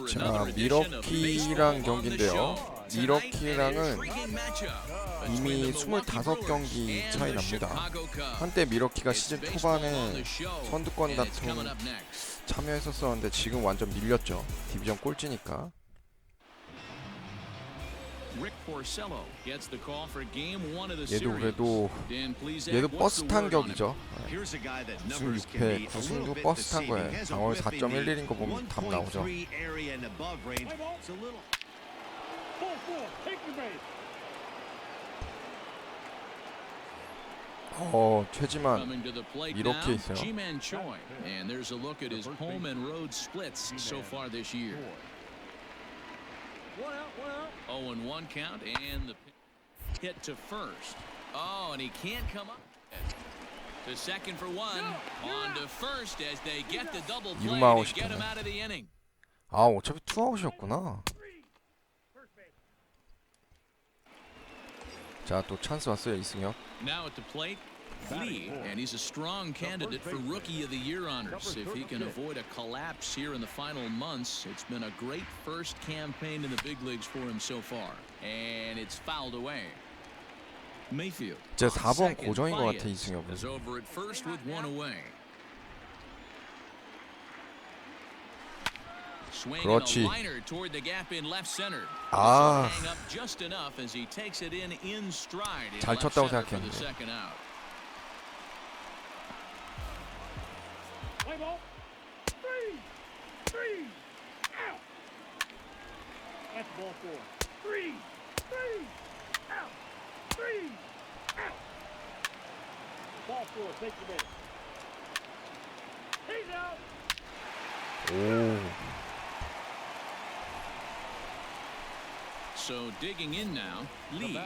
자, 미러키랑 경기인데요. 미러키랑은 이미 25경기 차이 납니다. 한때 미러키가 시즌 초반에 선두권 다툼 참여했었었는데 지금 완전 밀렸죠. 디비전 꼴찌니까. 얘도 그래도 버스 탄 격이죠. 9승 6패 9승도 버스 탄 거예요. 장월 4.11인 거 보면 답 나오죠. 최지만 이렇게 있어요. 0-1 count and the hit to first. Oh, and he can't come up. To second for one. On to first as they get the double play to get him out of the inning. 아, 어차피 투아웃이었구나. 자, 또 찬스 왔어요, 이승엽. Now at the plate, Lee, and he's a strong candidate for Rookie of the Year honors. If he can avoid a collapse here in the final months, it's been a great first campaign in the big leagues for him so far. And it's fouled away. Mayfield. 제 4번 고정인 것 같아, 이승엽은. Is over at first with one away. 그렇지. 아, 잘 쳤다고 생각했는데. 오. So digging in now, Lee.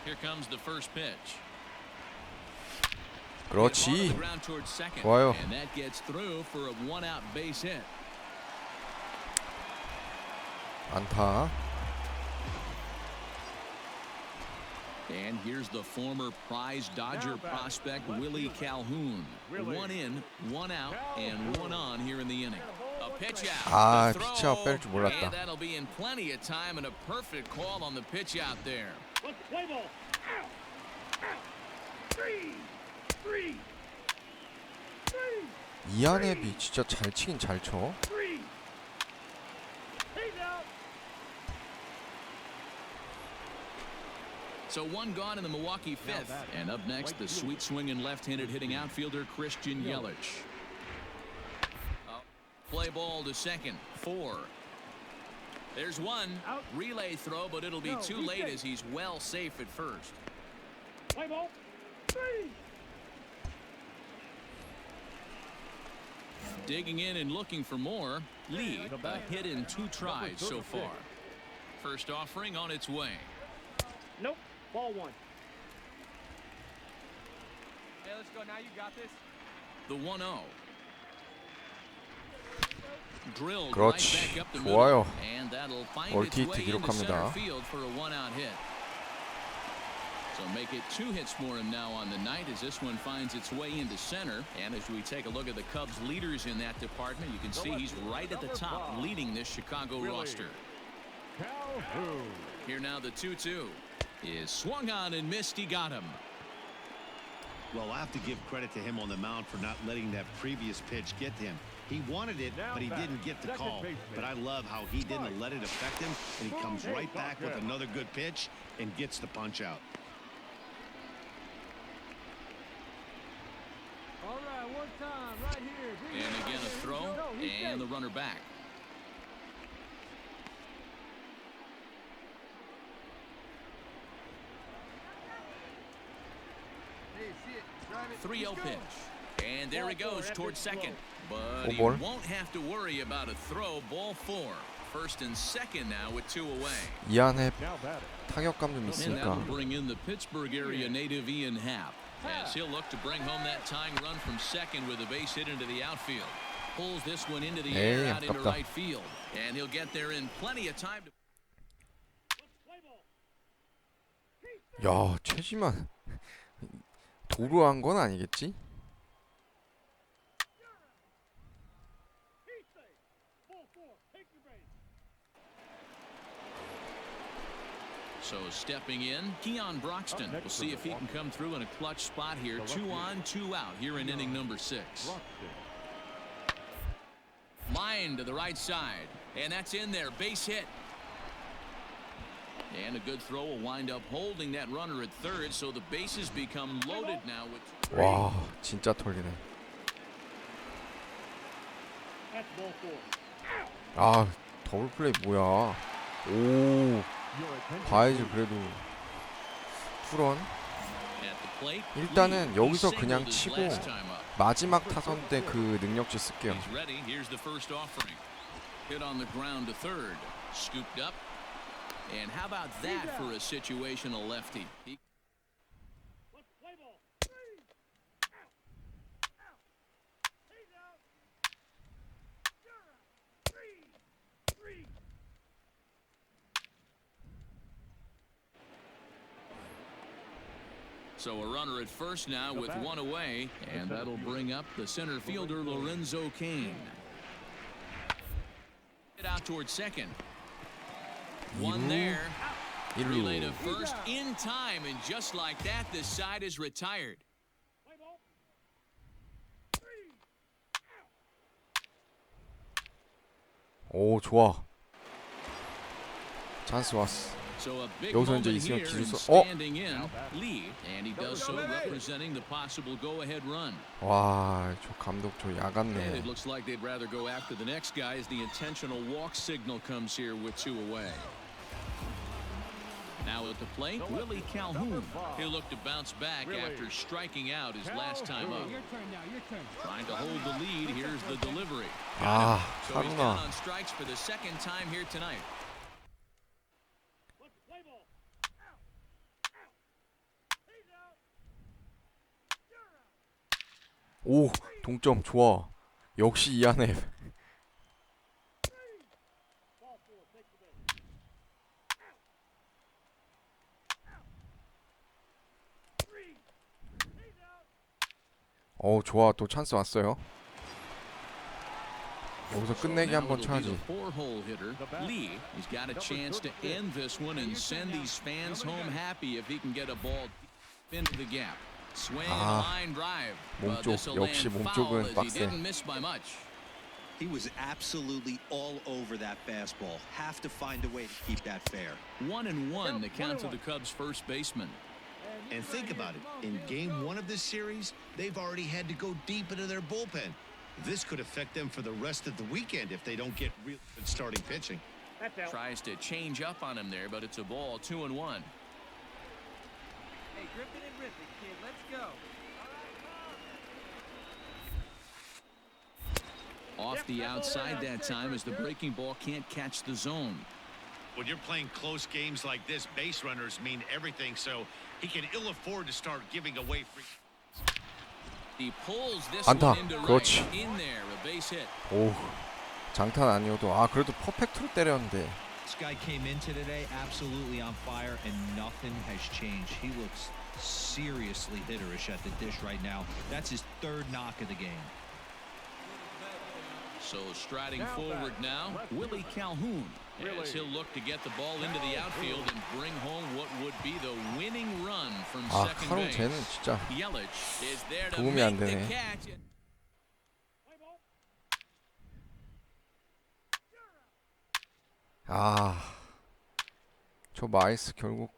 Here comes the first pitch. 그렇지. 좋아요. And that gets through for a one-out base hit. 안타. And here's the former prize Dodger prospect Willie Calhoun. One in, one out, and one on here in the inning. A pitch out. 아, 피치아웃 뺄 줄 몰랐다. And that'll be in plenty of time and a perfect call on the pitch out there. 이안앱이 진짜 잘 치긴 잘 쳐. So one gone in the Milwaukee fifth. And up next, the sweet swinging left-handed hitting outfielder Christian Yelich. Play ball to second. 4. There's one. Relay throw, but it'll be too late as he's well safe at first. Play ball. 3. Digging in and looking for more. Lee, a hit in 2 tries so far. First offering on its way. Nope. Ball 1. Hey, let's go. Now you got this. The 1-0. 그렇지. 좋아요. 멀티히트 기록합니다. So make it 2 hits for him now on the night as this one finds its way into center. And as we take a look at the Cubs leaders in that department, you can see he's right at the top leading this Chicago roster. Here now the 2-2 is swung on and missed. He got him. Well, I have to give credit to him on the mound for not letting that previous pitch get to him. He wanted it, but he didn't get the call. But I love how he didn't let it affect him, and he comes right back with another good pitch and gets the punch out. All right, one time, right here. And again a throw, and the runner back. Hey, 3-0 pitch. And there he goes towards second. But he won't have to worry about a throw. Ball 4. First and second now with 2 away. 이안앱 타격감 좀 And 있으니까. that'll bring in the Pittsburgh area native Ian Happ. As he'll look to bring home that tying run from second with a base hit into the outfield. Pulls this one into the air out into right field. And he'll get there in plenty of time to... 야, 최지만 도루한 건 아니겠지? So stepping in, Keon Broxton. We'll see if he can come through in a clutch spot here. 2 on, 2 out here in inning number 6. Line to the right side, and that's in there. Base hit. And a good throw will wind up holding that runner at third, so the bases become loaded now with. 와, 진짜 털리네. 아, 더블 플레이 뭐야? 오, 봐야지 그래도. 투런. 일단은 여기서 그냥 치고 마지막 타선 때 그 능력치 쓸게요. Hit on the ground to third. Scooped up. And how about that for a situational lefty? So a runner at first now with 1 away, and that'll bring up the center fielder Lorenzo Cain. Get out towards second. 1 there. Relay to first in time, and just like that, this side is retired. 오, 좋아. 찬스 왔어. 여기서 이제 이승엽 기술 와, 저 감독 저 야같네. Now at the plate, Willie Calhoun. He'll look to bounce back after striking out his last time up. Trying to hold the lead. Here's the delivery. 아, So he's down on strikes for the second time here tonight. 오, 동점 좋아. 역시 이안해. 좋아. 또 찬스 왔어요. 여기서 끝내기 한번 쳐야지. Lee, he's got a chance to end this one and send these fans home happy if he can get a ball into the gap. Swing and line drive. 몸쪽 역시 몸쪽은 빡세. Didn't miss by much. He was absolutely all over that fastball. Have to find a way to keep that fair. 1-1 the count to the Cubs first baseman. And think about it. In game 1 of this series, they've already had to go deep into their bullpen. This could affect them for the rest of the weekend if they don't get real good starting pitching. Tries to change up on him there, but it's a ball. 2-1. Hey, Griffin and Riffin, kid, let's go. Off the outside that time as the breaking ball can't catch the zone. When you're playing close games like this, base runners mean everything, so he can ill afford to start giving away free. He pulls this 안타. one into 그렇지. right. In there, a base hit. 오, 장탄 아니어도 그래도 퍼펙트로 때렸는데. This guy came into today absolutely on fire, and nothing has changed. He looks seriously hitterish at the dish right now. That's his 3rd knock of the game. So striding forward now, Willie Calhoun, as he'll look to get the ball into the outfield and bring home what would be the winning run from second 카롱 base. 쟤는 진짜 Yelich is there to 도움이 make 안 the 되네. catch. 저 마이스 결국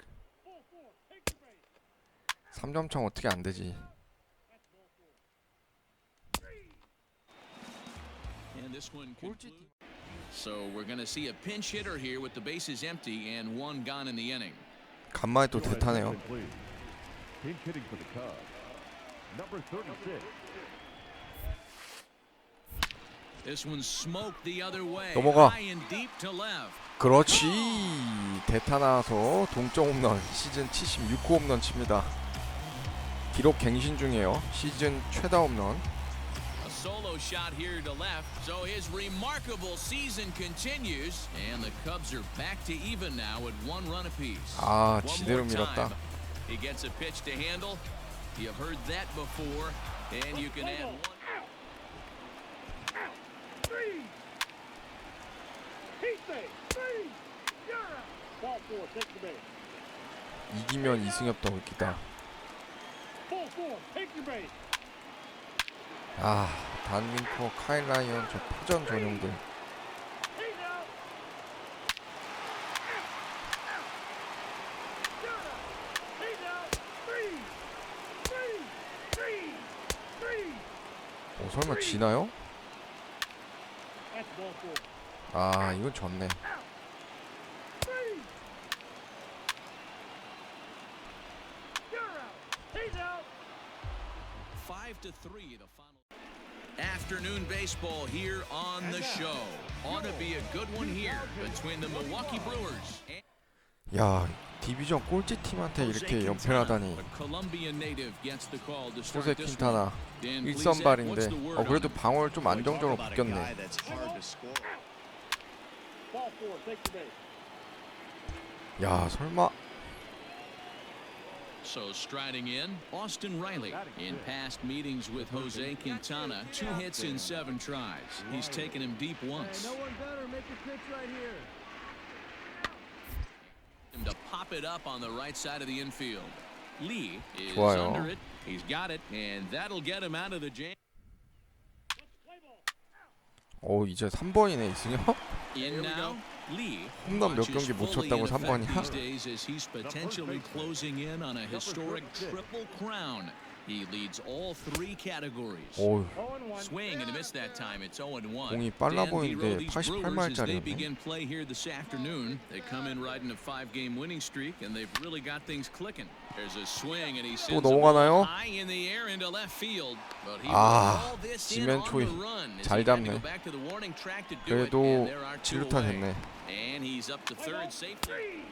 3점 차 어떻게 안 되지? And this one concludes. So we're going to see a pinch hitter here with the bases empty and 1 gone in the inning. 간만에 또 대타네요. Pinch hitting for the Cubs. Number 36. This one smoked the other way. 넘어가. High and deep to left. 그렇지. 대타 나와서 동점 홈런. 시즌 76호 홈런 칩니다. 기록 갱신 중이에요. 시즌 최다 홈런. A solo shot here to left. So his remarkable season continues, and the Cubs are back to even now at 1 run apiece. 지대로 밀었다. He gets a pitch to handle. You've heard that before, and you can add 1. Ball 4, take the base. 이기면 이승엽 더기다. 아, 단민포, 카일 라이언 저 포전 전용들. 설마 지나요? 아, 이건 졌네. Afternoon baseball here on the show. Ought to be a good one here between the Milwaukee Brewers. 야, 디비전 꼴찌 팀한테 이렇게 연패를 하다니. 호세 퀸타나 1선발인데 그래도 방어를 좀 안정적으로 바뀌었네. 야, 설마. So striding in, Austin Riley. In past meetings with Jose Quintana, 2 hits in 7 tries. He's taken him deep once. No one better make a pitch right here. Him to pop it up on the right side of the infield. Lee is 좋아요. under it. He's got it, and that'll get him out of the jam. 이제 3번이네 이승엽. In now, Lee. 홈런 몇 경기 못 쳤다고 3번이야? These days as he's potentially closing in on a historic triple crown. He leads all 3 categories. 어우, Swing and a miss that time. It's 0-1. 공이 빨라 보이는데 these Brewers as they 88마일짜리네. begin play here this afternoon. They come in riding a 5-game winning streak, and they've really got things clicking. There's a swing, and he sends 또 넘어가나요? high in the air into left field. But he 아, will haul this in on 지멘초이 the run as 잘 he had to 잡네. go back to the warning track to do it, 그래도 and there are 2 7루타 away. 됐네. And he's up to third safely.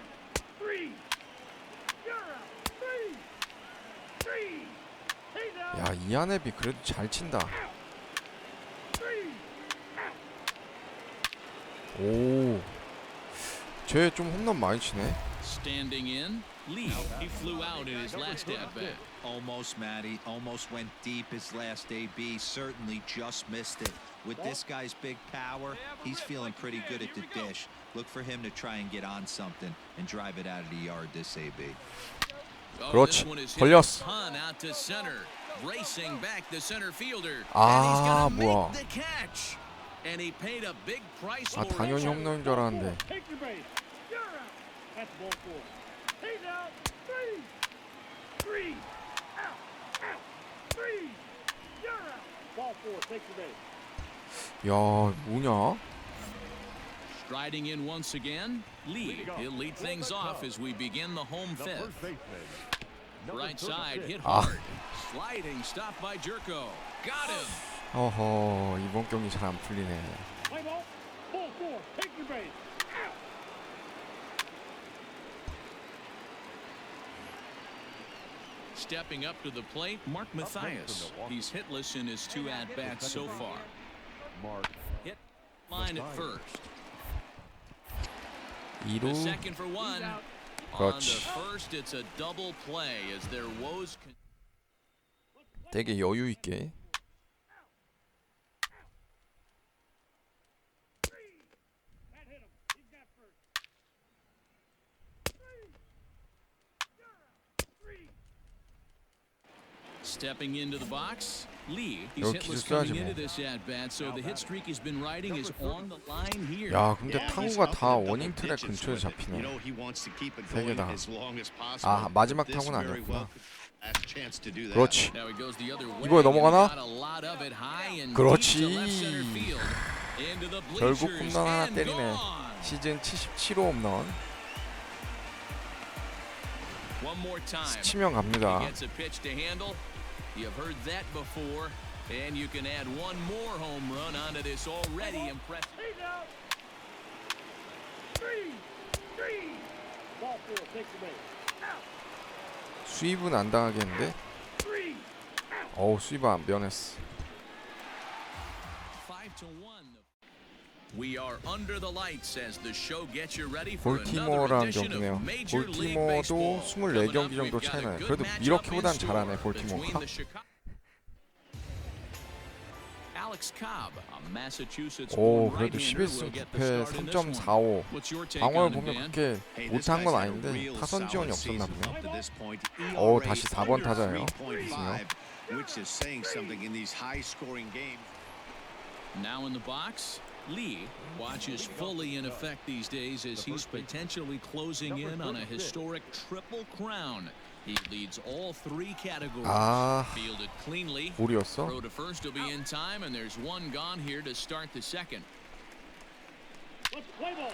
야, 이하네비 그래도 잘 친다. 오, 쟤 좀 홈런 많이 치네. Standing in, Lee. He flew out in his last at bat. Almost, Matty. Almost went deep his last AB. Certainly just missed it. With this guy's big power, he's feeling pretty good at the dish. Look for him to try and get on something and drive it out of the yard this AB. 그렇지, This one is hit 걸렸어. ton out to center. Racing back the center fielder. 아, And he's gonna 뭐야. make the catch. And he paid a big price 아, for 당연히 it. 홈런인 줄 알았는데. 야, 뭐냐? Striding in once again, Lee. He'll lead things off as we begin the home fifth. Right side hit hard. Sliding stop by Jerko. Got him. 어허, 이번 경기 잘 안 풀리네. Stepping up to the plate, Mark Mathias. He's hitless in his 2 at-bats so far. Hit line at first. The 2루. second for 1. On 그렇지. the first, it's a double play as their woes. 되게 여유 있게. Stepping into the box, Lee. He's 여기 hitless 기술 coming 써야지 into 뭐. this at bat, so the hit streak he's been riding is on the line here. 야, 근데 타구가 다 워닝 트랙 근처에 잡히네. 세 개 다. 아, 마지막 타구는 아니었구나. 그렇지. Now he goes the other way. 이거에 넘어가나? Got a lot of it high and 그렇지. deep to left center field. Into the 결국 bleachers 홈런 하나 and 때리네. gone. 시즌 77호 홈런. One more time. 치면 갑니다. He gets a pitch to handle. You've heard that before, and you can add one more home run onto this already impressive. 수입은 안 당하겠는데? 어우, 수입 안 변했어. 5-1. We are under the lights as the show gets you ready for another 볼티모어랑 edition 경기네요. of Major League 볼티모어도 Baseball. 24경기 정도 차이 나요. 그래도 미러키보단 잘하네, 볼티모어가. Alex Cobb, a Massachusetts 오, born 그래도 right-hander, 11승 will get the 9패 start in this one. 3.45. What's your take 방어를 on him, 보면 Dan? 그렇게 Hey, this 못한 guy's 건 had a 아닌데 real 타선 지원이 solid 없었나 season 보네. up to this point. 오, ERA 다시 4번 under 타자예요. 3.5, which is saying something in these high-scoring games. Now in the box, Lee watches fully in effect these days as he's potentially closing in on a historic triple crown. He leads all three categories. 아, Fielded cleanly. 볼이었어? Throw to first will be in time, and there's one gone here to start the second.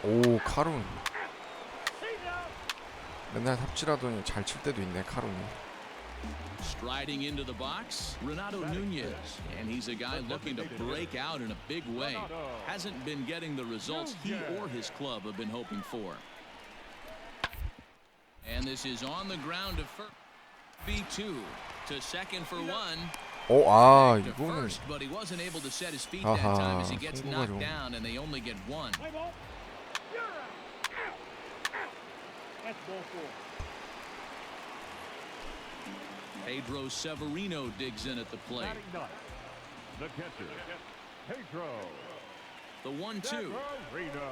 오, 카룬. 맨날 삽질하더니 잘 칠 때도 있네, 카룬이. Striding into the box, Renato Nunez, and he's a guy looking to break out in a big way. Hasn't been getting the results he or his club have been hoping for. And this is on the ground to first. B2 to second for one. 오, 아, To 이거는 first, but he wasn't able to set his feet that time as he gets 승부가 knocked 좀. down, and they only get one. Pedro Severino digs in at the plate. Batting ninth, the catcher, Pedro. The 1-2. Severino.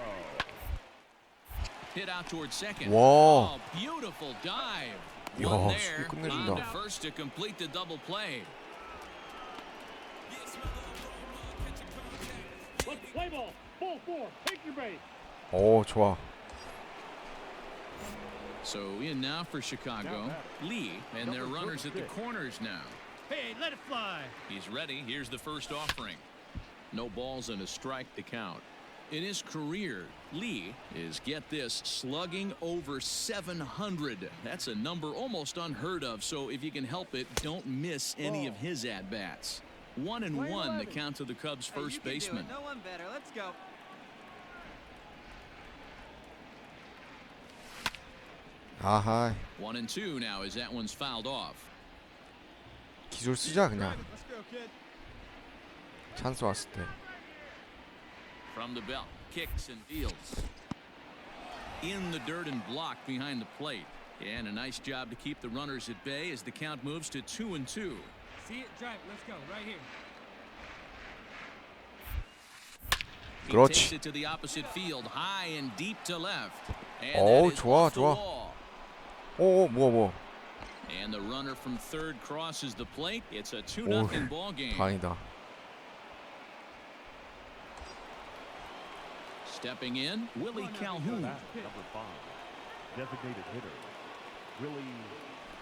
Hit out towards second. 와. Oh, beautiful dive. 야, One 수비 there. 끝내준다. On to first to complete the double play. Play ball. Ball 4. Take your base. 오, 좋아. So in now for Chicago, Lee, and their runners at the corners now. Hey, let it fly. He's ready. Here's the first offering. No balls and a strike to count. In his career, Lee is, get this, slugging over 700. That's a number almost unheard of, so if you can help it, don't miss any of his at-bats. 1-1 the count to the Cubs' first baseman. No one better. Let's go. 아하, 1-2 now as that one's fouled off. 기술 쓰자 그냥. Let's go, kid. 찬스 왔을 때. From the belt, kicks and deals. In the dirt and blocked behind the plate. And a nice job to keep the runners at bay as the count moves to 2-2. See it, drive. Let's go. Right here. He 그렇지. takes it to the opposite field, high and deep to left. And 오, that is 좋아, off the 좋아. wall. 오, 뭐. And the runner from third crosses the plate. It's a 2-0 오, ball game. 다행이다. Stepping in, Willie Calhoun. Number 5, designated hitter, Willie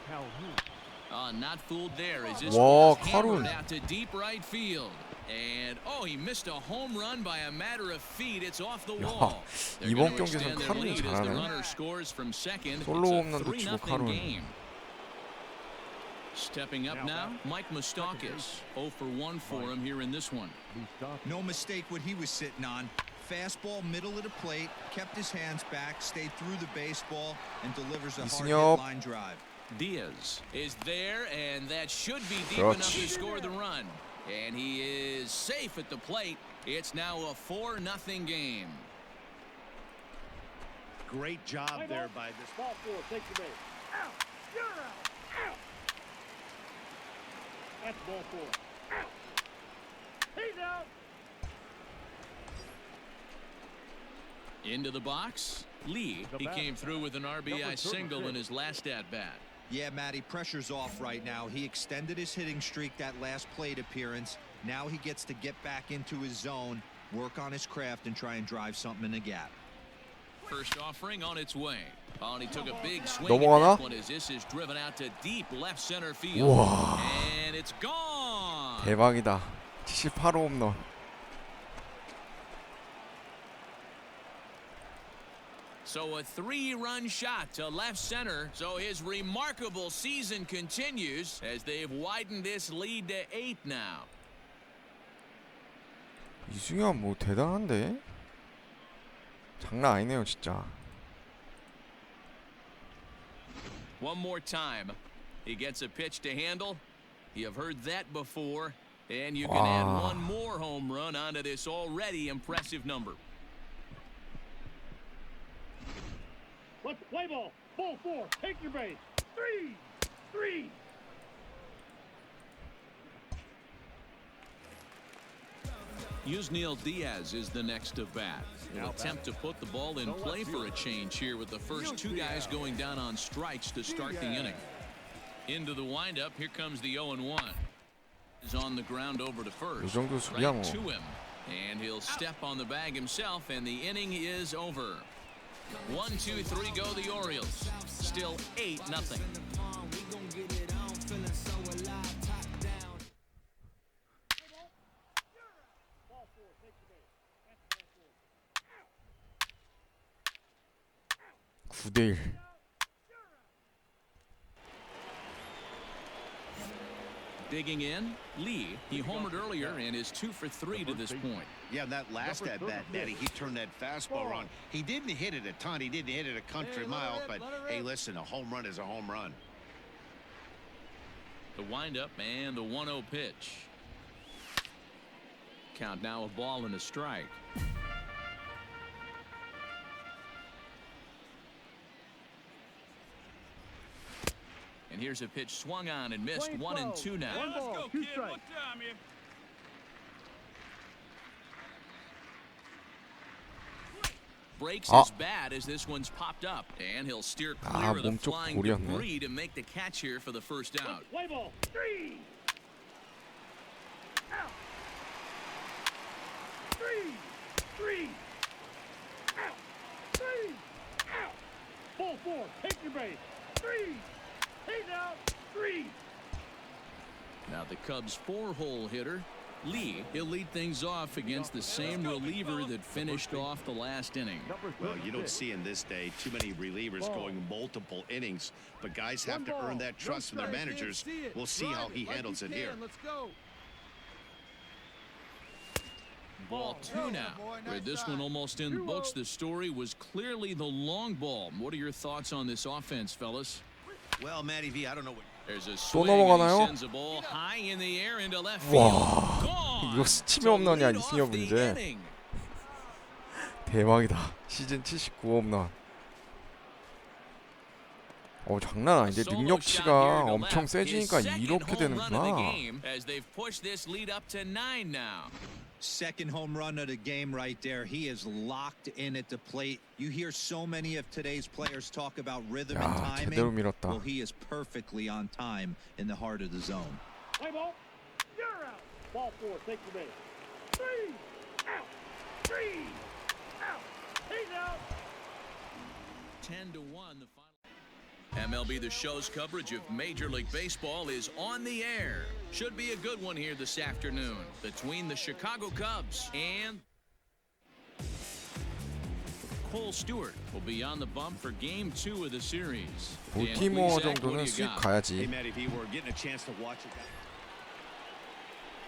Calhoun. Not fooled there as this 와, ball is 카룬. hammered out to deep right field. And he missed a home run by a matter of feet. It's off the wall. They're 이번 gonna 경기에서는 extend their 카룬이 lead as the 잘하네. runner scores from second. 솔로 It's a 홈런도 치고 3-0 카룬. game. Stepping up now, Mike Moustakas. 0 for 1 for him here in this one. No mistake what he was sitting on. Fastball, middle of the plate, kept his hands back, stayed through the baseball, and delivers a hard 이승엽. hit line drive. Diaz is there, and that should be deep 그렇지. enough to score the run. And he is safe at the plate. It's now a 4-0 game. Great job there by this. Ball 4. Take your base. Out. You're out. Out. That's ball 4. Out. He's out. Into the box, Lee. He came through with an RBI single in his last at-bat. Yeah, Matty, pressure's off right now. He extended his hitting streak that last plate appearance. Now he gets to get back into his zone, work on his craft, and try and drive something in the gap. First offering on its way. And he took a big swing 넘어가나? at that one as this is driven out to deep left center field. 우와. And it's gone. 대박이다. 78호 홈런. So a 3-run shot to left center. So his remarkable season continues as they've widened this lead to 8 now. 이승엽 뭐 대단한데? 장난 아니네요 진짜. One more time. He gets a pitch to handle. You have heard that before. And you can add Wow. one more home run onto this already impressive number. Let's play ball. Ball 4. Take your base. 3. Yusniel Diaz is the next to bat. He'll attempt to put the ball in play for a change here with the first two guys going down on strikes to start the inning. Into the windup, here comes the 0-1. Is on the ground over to first. 이 정도 수비야 Right 뭐. to him. And he'll step on the bag himself, and the inning is over. 1, 2, 3 go the Orioles. Still 8-0. (9대1) Digging in, Lee. He homered earlier and is 2 for 3 to this point. Yeah, that last at bat, Matty, he turned that fastball around. He didn't hit it a ton. He didn't hit it a country mile, but hey, listen, a home run is a home run. The windup and the 1-0 pitch. Count now, a ball and a strike. And here's a pitch swung on and missed. 1-2 now. One ball, 2 strikes. Breaks his bat as this one's popped up, and he'll steer clear of the 몸쪽 flying 볼이었네. debris to make the catch here for the first out. Play ball. 3. Out. 3. Out. 3. Out. Ball 4. Take your base. 3. He's out. 3. Now the Cubs' 4-hole hitter, Lee. He'll lead things off against the same reliever that finished off the last inning. Well, you don't see in this day too many relievers going multiple innings, but guys have to earn that trust from their managers. We'll see how he handles it here. Let's go. Ball 2 now. With this one almost in the books, the story was clearly the long ball. What are your thoughts on this offense, fellas? Well, Matty V, I don't know what. There's a 또 swing and he 넘어가나요? sends a ball high in the air into left field. 와, 이거 스치면 홈런이야, 이승엽 이제. 대박이다. 시즌 79홈런. 장난 아닌데 능력치가 엄청 세지니까 이렇게 되는구나. As they've pushed this lead up to 9 now. Second home run of the game right there. He is locked in at the plate. You hear so many of today's players talk about rhythm and 야, timing. 제대로 밀었다. Well, he is perfectly on time in the heart of the zone. Play ball. You're out. Ball 4. Take your base. 3. Out. 3. Out. He's out. 10-1 the final. MLB The Show's coverage of Major League Baseball is on the air. Should be a good one here this afternoon between the Chicago Cubs and Cole Stewart will be on the bump for Game 2 of the series. 볼티모어 Dan Plesac, 정도는 what do you 수익 got? 가야지. Hey, Matty V, we're getting a chance to watch it.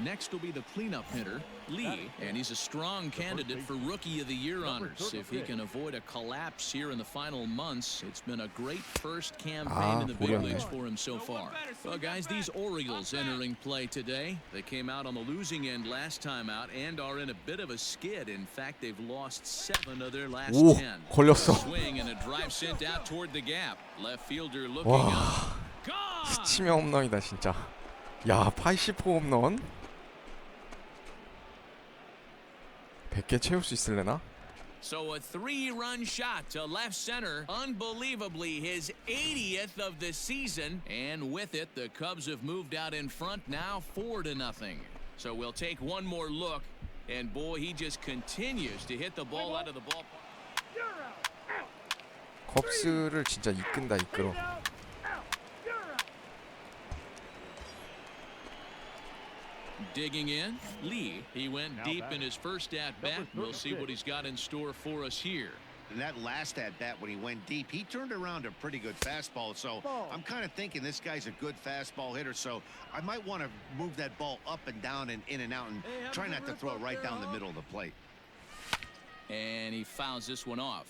Next will be the cleanup hitter, Lee, and he's a strong candidate for Rookie of the Year honors. If he can avoid a collapse here in the final months, it's been a great first campaign in the big 보렸네. leagues for him so far. Well, guys, these Orioles entering play today. They came out on the losing end last time out and are in a bit of a skid. In fact, they've lost 7 of their last 오, 10. 걸렸어. Swing and a drive sent out toward the gap. Left fielder looking 와, up. Gone! 스치면 홈런이다 진짜. 야, 80호 홈런. 100개 채울 수 있을래나? So a 3-run shot to left center. Unbelievably, his 80th of the season. And with it, the Cubs have moved out in front now 4-0. So we'll take one more look. And boy, he just continues to hit the ball out of the ballpark. You're out. Out. 컵스를 진짜 이끈다 이끌어. He's out. Out. You're out. Digging in, Lee. He went deep in his first at-bat. We'll see what he's got in store for us here. And that last at-bat when he went deep, he turned around a pretty good fastball. So I'm kind of thinking this guy's a good fastball hitter. So I might want to move that ball up and down and in and out and try not to throw it right down the middle of the plate. And he fouls this one off.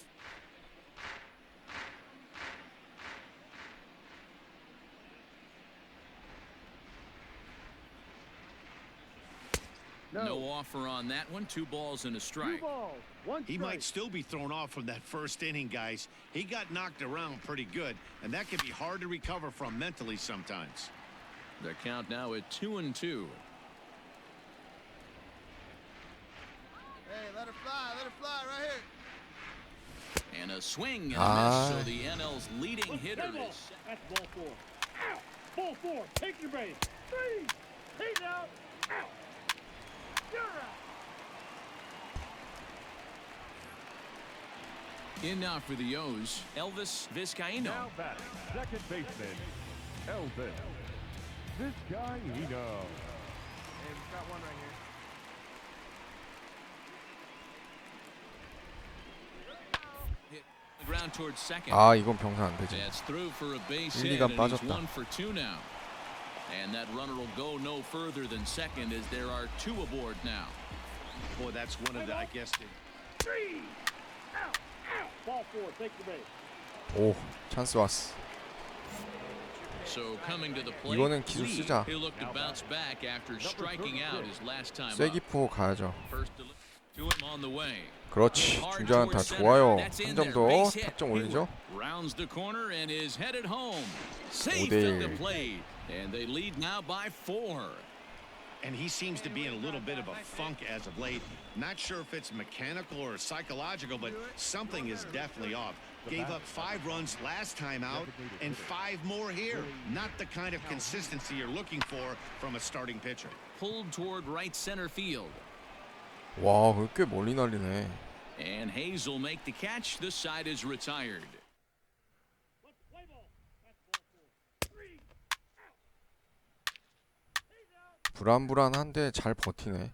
No offer on that one. 2 balls and a 2 strike. balls. 1 He strike. might still be thrown off from that first inning, guys. He got knocked around pretty good, and that can be hard to recover from mentally sometimes. Their count now at 2-2. Let her fly right here. And a swing and a miss, so the NL's leading hitter is. That's ball four. Out. Ball four. Take your base. Three. He's out. Out. You're out. In now for the O's, Elvis Vizcaíno. Now batting, second baseman, Elvis Vizcaíno. Hey, we've got one right here. The ground towards second. 아 이건 병사 안 되지. That's through for a base 1, hit, 2가 and he's 빠졌다. 1 for 2 now. And that runner will go no further than second as there are 2 aboard now. Boy, that's one of the, I guess, Three. Out. Out. Ball four. Take your base. 오 찬스 왔어. So coming to the plate, 이거는 기술 Lee, 쓰자. he'll look to bounce back after striking out his last time up. 쐐기포 가야죠. First to him on the way. 그렇지. 중자한타 좋아요. 한 점 더 탁점 올리죠. Rounds the corner and is headed home. Safe 5대1. at the plate, and they lead now by 4. and he seems to be in a little bit of a funk as of late. Not sure if it's mechanical or psychological, but something is definitely off. Gave up 5 runs last time out and 5 more here. Not the kind of consistency you're looking for from a starting pitcher. Pulled toward right center field. 와, 꽤 멀리 날리네. And Hayes will make the catch. This side is retired. 불안불안한데 잘 버티네.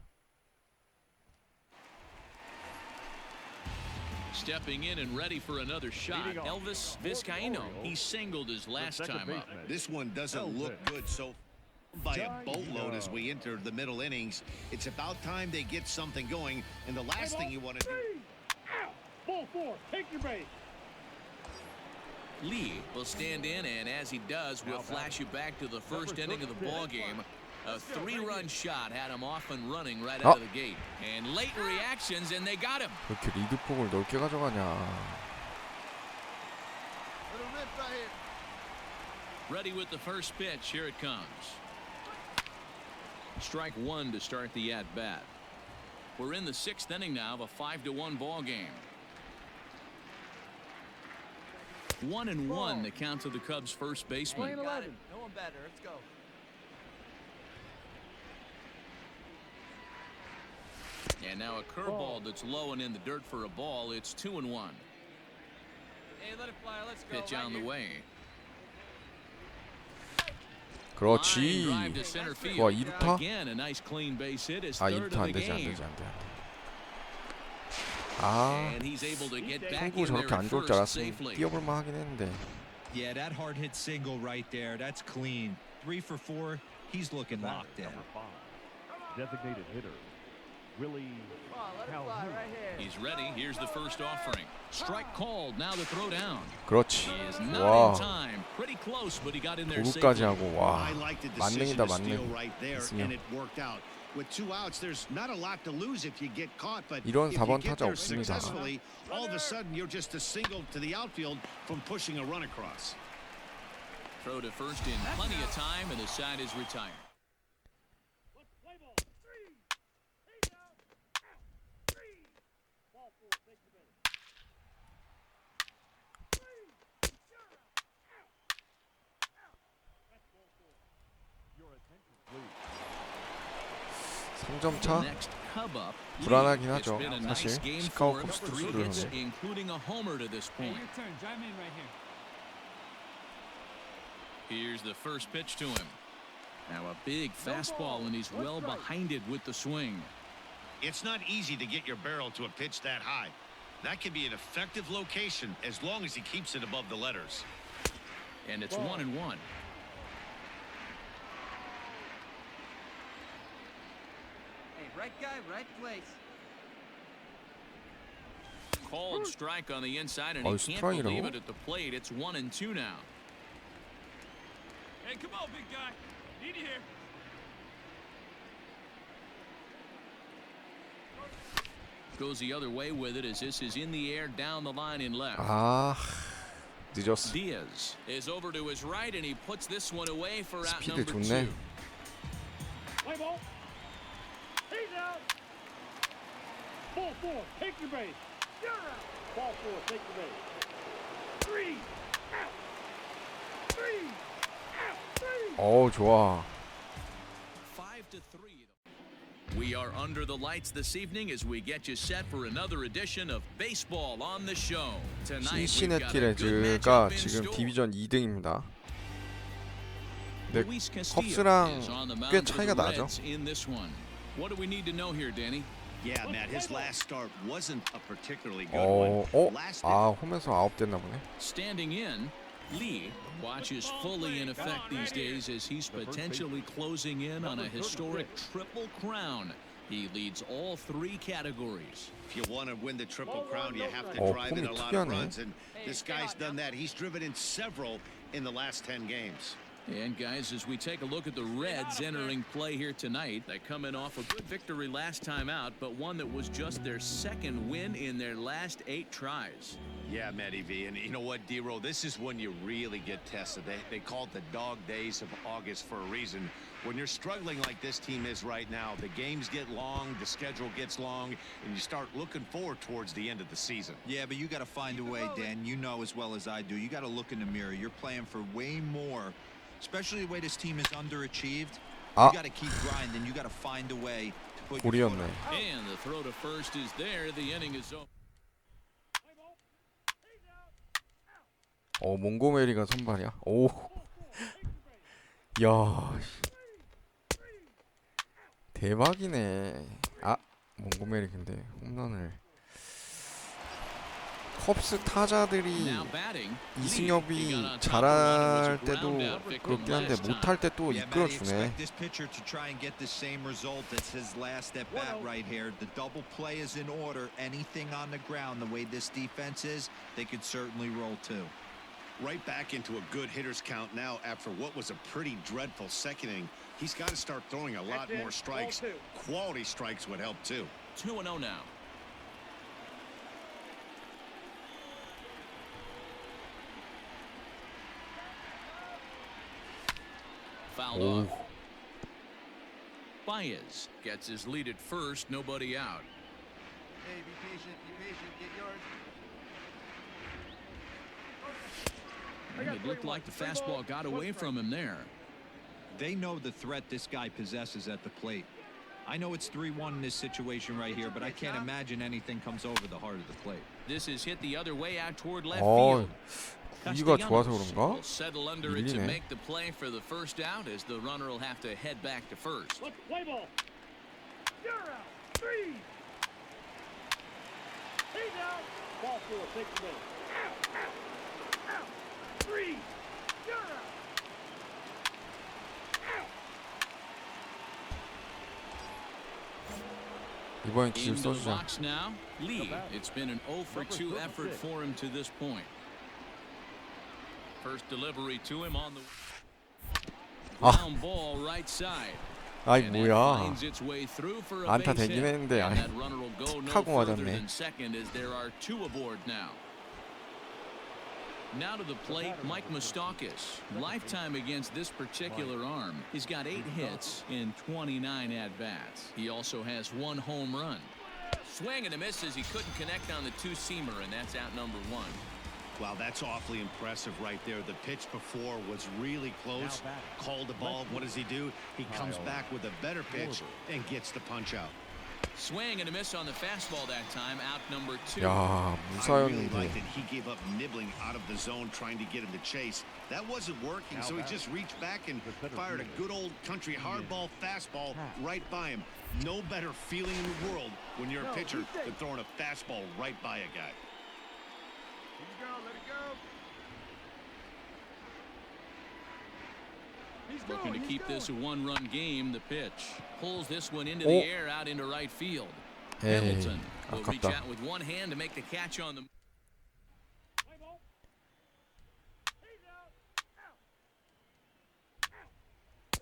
Stepping in and ready for another shot, Elvis Vizcaíno. He singled his last time up. This one doesn't look good so by a boatload as we enter the middle innings. It's about time they get something going, and the last thing you want to do. Ball 4, take your base. Lee will stand in, and as he does, we'll flash you back to the first inning of the ball game. A 3-run shot had him off and running right out of the gate. And late reactions, and they got him. 왜 이렇게 리드폭을 넓게 가져가냐. Ready with the first pitch. Here it comes. Strike 1 to start the at-bat. We're in the 6th inning now of a 5-1 ball game. 1-1 the count to the Cubs' first baseman. No one better. Let's go. And now a curveball that's low and in the dirt for a ball. It's 2-1. Hey, let it fly. Let's go. Pitch on the way. 그렇지. Line drive to center field. 좋아, 2루타? Again, a nice clean base hit. His 아, third 2루타 of 안 the 되지, 안 game. 되지, 안 돼. 아, And he's able to get back 송구 in 저렇게 there 안 at 좋을 줄 first 알았으면 safely. 뛰어볼만 하긴 했는데. Yeah, that hard hit single right there. That's clean. 3 for 4. He's looking locked in. Number 5, designated hitter, Willie Calhoun. He's ready. Here's the first offering. Strike called. Now the throw down. 그렇지. He is not 와, in time. Pretty close, but he got in there 도루까지 safely. 하고 와, I like the decision 만능이다, to steal 만능. right there, 이승엽. and it worked out. With 2 outs, there's not a lot to lose if you get caught, but 이런 if you 4번 get 타자 there 없습니다. successfully, all of a sudden you're just a single to the outfield from pushing a run across. Throw to first in plenty of time, and the side is retired. Your attention, please. 3점 차? Next Cub up. 불안하긴 Lee. It's 하죠. been a nice 사실 game 시카고 for him. 컵스 3 투수를 hits, 하네. including a homer to this Hey, point. your turn. Drive in right here. Here's the first pitch to him. Now a big fastball, and he's well behind it with the swing. It's not easy to get your barrel to a pitch that high. That can be an effective location as long as he keeps it above the letters. And it's 1-1. Hey, right guy, right place. Called strike on the inside, and Oh, he can't strike believe it it at the plate. It's 1-2 now. Hey, come on, big guy. Need you here. Goes the other way with it as this is in the air down the line in left. 아, 늦었어. Diaz is over to his right, and he puts this one away for out 스피드 number 좋네. 2. Play ball. He's out. Ball four, take your base. You're out. Ball four, take your base. 3 out. 3 out. 3. 좋아. 5-3. We are under the lights this evening as we get you set for another edition of Baseball on the Show. Tonight we've got 신시내티 a good 레즈가 matchup in 지금 store. 디비전 2등입니다. 근데 Luis Castillo 컵스랑 is on the 꽤 mound for 차이가 the 나죠. Reds in this one. What do we need to know here, Danny? Yeah, Matt, his last start wasn't a particularly good one. Last 홈에서 아웃됐나 보네. Standing in, Lee watches fully in effect these days as he's potentially closing in on a historic triple crown. He leads all 3 categories. If you want to win the triple crown, you have to Oh, drive in a 폼이 lot of 특이하네. runs, and this guy's done that. He's driven in several in the last 10 games. And guys, as we take a look at the Reds entering play here tonight, they come in off a good victory last time out, but one that was just their 2nd win in their last 8 tries. Yeah, Matty V, and you know what, D-Roll, this is when you really get tested. They call it the dog days of August for a reason. When you're struggling like this team is right now, the games get long, the schedule gets long, and you start looking forward towards the end of the season. Yeah, but you got to find a way, Dan. You know as well as I do. You got to look in the mirror. You're playing for way more, especially the way this team is underachieved. You got to keep grinding. You got to find a way to put your foot 볼이었네. on. And the throw to first is there. The inning is over. 몽고메리가 선발이야. 오. 야. 대박이네. 몽고메리 근데 홈런을 컵스 타자들이 Now batting, 이승엽이 잘할 때도 그렇긴 한데 못할 때 또 Yeah, Matty, 이끌어주네. expect this pitcher to try and get the same result as his last at bat right here. The double play is in order. Anything on the ground, the way this defense is, they could certainly roll too. Right back into a good hitter's count now after what was a pretty dreadful 2nd inning. He's got to start throwing a lot more strikes. Quality strikes would help too. 2-0 now. Fouled 오. off. Baez gets his lead at first, nobody out. Hey, be patient, get yours. And it looked like the fastball got away from him there. They know the threat this guy possesses at the plate. I know it's 3-1 in this situation right here, but I can't imagine anything comes over the heart of the plate. This is hit the other way out toward left 어, field. 구위가 좋아서 Castellanos 그런가? will settle under it to 밀리네. make the play for the first out as the runner will have to head back to first. Let's play ball. You're out. 3. He's out. Ball four, take your base. Out. 3. You're out. 이번엔 길 Into the 써주자. box now. Lee. It's been an 0 for 2 effort for him to this point. First delivery to him on the ground ball right side. 아이 And it 뭐야. finds its way through for a 안타 base 되긴 hit. 했는데 And that runner will go no 하고 further 맞았네. than second as there are 2 aboard now. Now to the plate, Mike Moustakas. Lifetime against this particular arm. He's got 8 hits in 29 at-bats. He also has 1 home run. Swing and a miss as he couldn't connect on the 2-seamer, and that's out number 1. Wow, that's awfully impressive right there. The pitch before was really close. Called the ball. What does he do? He comes back with a better pitch and gets the punch out. Swing and a miss on the fastball that time, out number 2. 야, I really 무사였는데. liked it. He gave up nibbling out of the zone trying to get him to chase. That wasn't working, so he just reached back and fired a good old country hardball fastball right by him. No better feeling in the world when you're a pitcher than throwing a fastball right by a guy. Let it go, let it go. Looking to keep this a 1-run game. The pitch pulls this one into the air out into right field. 에이, Hamilton will reach 아깝다. out with one hand to make the catch on the. Play ball. He's out. Out. 3.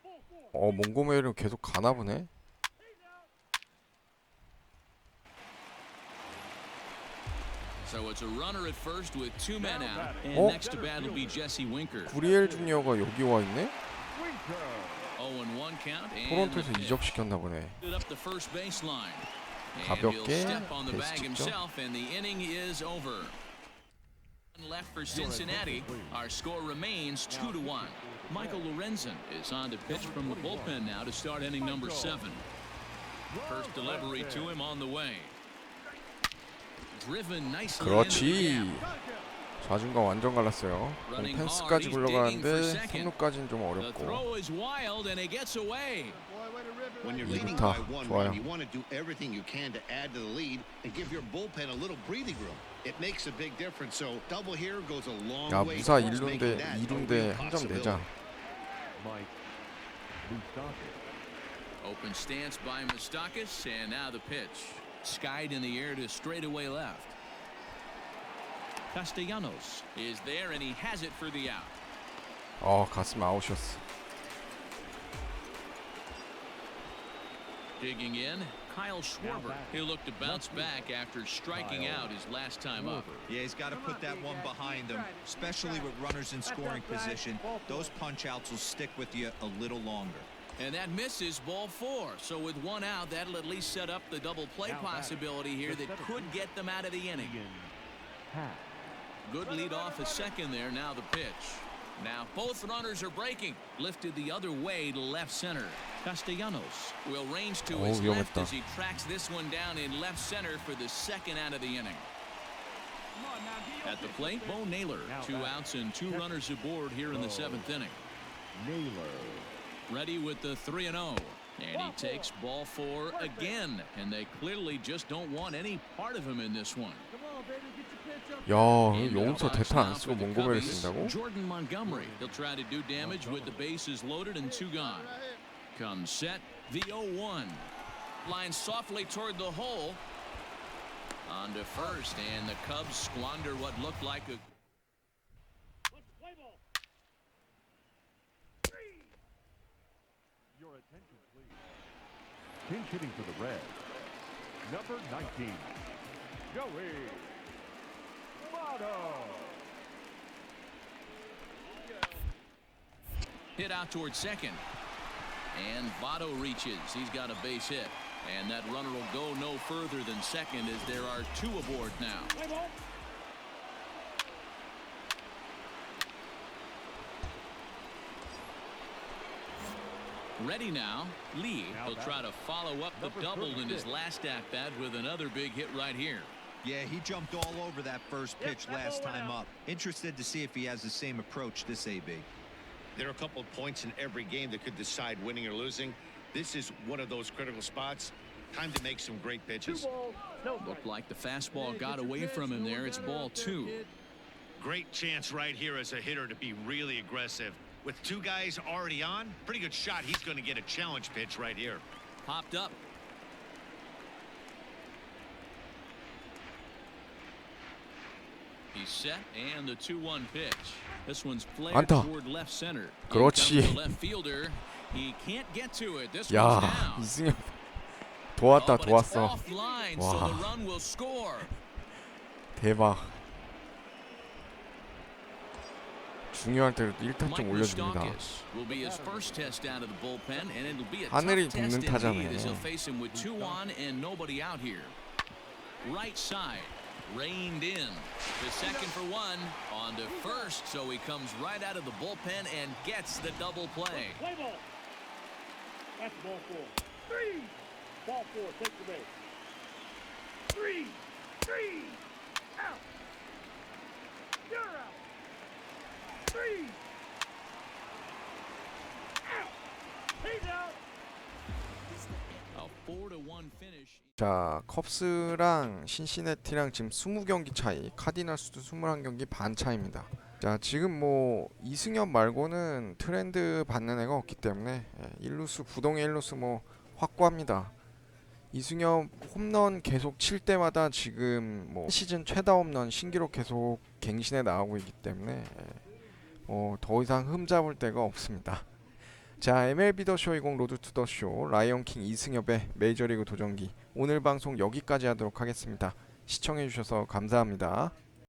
Ball 4. 몽고메리는 계속 가나 보네. So it's a runner at first with 2 men out. And Oh. next to bat will be Jesse Winker. 구리엘 주니어가 여기 와 있네. 0-1 count. And 토론토에서 이적시켰나 보네. up the first baseline. And 가볍게 he'll step on the 베이스 bag 찍죠. himself, and the inning is over. Left for Cincinnati. Our score remains 2-1. Michael Lorenzen is on to pitch from the bullpen now to start inning number 7. First delivery to him on the way. Driven nicely into the 그렇지. gap. 좌중간 완전 갈랐어요. 펜스까지 굴러가는데 3루까지는 좀 The 어렵고. throw is wild and it gets away. When you're 이루타. leading by one 좋아요. run, you want to do everything you can to add to the lead and give your bullpen a little breathing room. It makes a big difference. So double here goes a long 야 way 무사 towards 1루인데 making that a 2루인데 real 한 점 내자. possibility. Mike Moustakas. Open stance by Moustakas, and now the pitch. Skied in the air to straightaway left. Castellanos is there, and he has it for the out. 갔으면 아웃이었어. Digging in, Kyle Schwarber. He'll look to bounce back after striking out his last time up. Yeah, he's got to put that one behind him, especially with runners in scoring position. Those punch outs will stick with you a little longer. And that misses, ball 4. So with one out, that'll at least set up the double play possibility here that could get them out of the inning. Good lead off a second there. Now the pitch. Now both runners are breaking. Lifted the other way to left center. Castellanos will range to his left 위험했다. as he tracks this one down in left center for the second out of the inning. At the plate, Bo Naylor. 2 outs and 2 runners aboard here in the 7th inning. Naylor. Ready with the 3-0. And he takes ball 4 again. And they clearly just don't want any part of him in this one. 야, Into the 여기서 box 대타 now 안 for 쓰고 the 몽고메를 Cubbies, 쓴다고? Jordan Montgomery. He'll try to do damage with the bases loaded and 2 gone. Comes set, the 0-1. Line softly toward the hole. On to first, and the Cubs squander what looked like a... Your attention, please. Pinch hitting for the Reds. Number 19, Joey Votto. Hit out toward second. And Votto reaches. He's got a base hit. And that runner will go no further than second as there are 2 aboard now. Ready now, Lee. He'll try to follow up the double in his last at-bat with another big hit right here. Yeah, he jumped all over that first pitch last time up. Interested to see if he has the same approach this AB. There are a couple of points in every game that could decide winning or losing. This is one of those critical spots. Time to make some great pitches. Looked like the fastball got away from him there. It's ball 2. Great chance right here as a hitter to be really aggressive. With 2 guys already on, pretty good shot. He's going to get a challenge pitch right here. Popped up. He's set, and the 2-1 pitch. This one's flared 안타. toward left center. 그렇지. Here comes the left fielder. He can't get to it. This one's 야, down. 이승엽 Oh, 도왔다, but it's 도왔어. offline, so 와. the run will score. 대박. 중요할 때 1타점 Mike 올려줍니다. Moustakas will be his first test out of the bullpen, and it'll be a 하늘이 tough test 돕는 타자네. indeed as he'll face him with 2 on and nobody out here. Right side, reined in. The second for 1, on to first, so he comes right out of the bullpen and gets the double play. Play ball. That's ball 4. 3. Ball 4. Take the base. 3. Out. You're out. 3. Out. He's out. A 4-1 finish. 자, 컵스랑 신시내티랑 지금 20경기 차이, 카디널스도 21경기 반 차입니다. 자, 지금 뭐 이승엽 말고는 트렌드 받는 애가 없기 때문에 1루수 부동의 1루수 뭐 확고합니다. 이승엽 홈런 계속 칠 때마다 지금 뭐 시즌 최다 홈런 신기록 계속 갱신해 나가고 있기 때문에 더 이상 흠잡을 데가 없습니다. 자, MLB 더쇼 20 로드 투 더쇼 라이온킹 이승엽의 메이저리그 도전기 오늘 방송 여기까지 하도록 하겠습니다. 시청해주셔서 감사합니다.